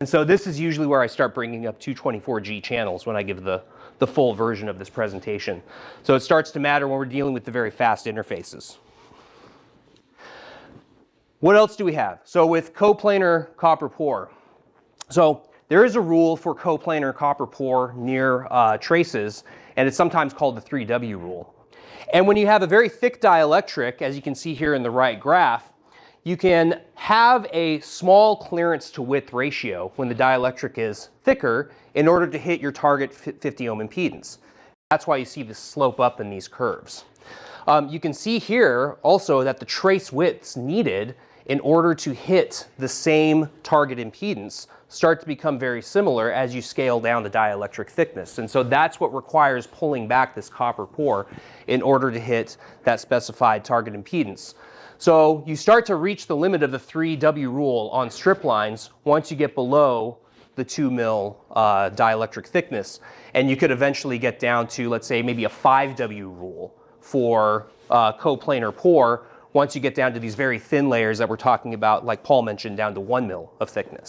And so this is usually where I start bringing up 224G channels when I give the full version of this presentation. So it starts to matter when we're dealing with the very fast interfaces. What else do we have? So with coplanar copper pour. So there is a rule for coplanar copper pour near traces, and it's sometimes called the 3W rule. And when you have a very thick dielectric, as you can see here in the right graph, you can have a small clearance to width ratio when the dielectric is thicker in order to hit your target 50 ohm impedance. That's why you see this slope up in these curves. You can see here also that the trace widths needed in order to hit the same target impedance start to become very similar as you scale down the dielectric thickness. And so that's what requires pulling back this copper pour in order to hit that specified target impedance. So you start to reach the limit of the 3W rule on strip lines once you get below the 2 mil dielectric thickness. And you could eventually get down to, let's say, maybe a 5W rule for coplanar pour once you get down to these very thin layers that we're talking about, like Paul mentioned, down to 1 mil of thickness.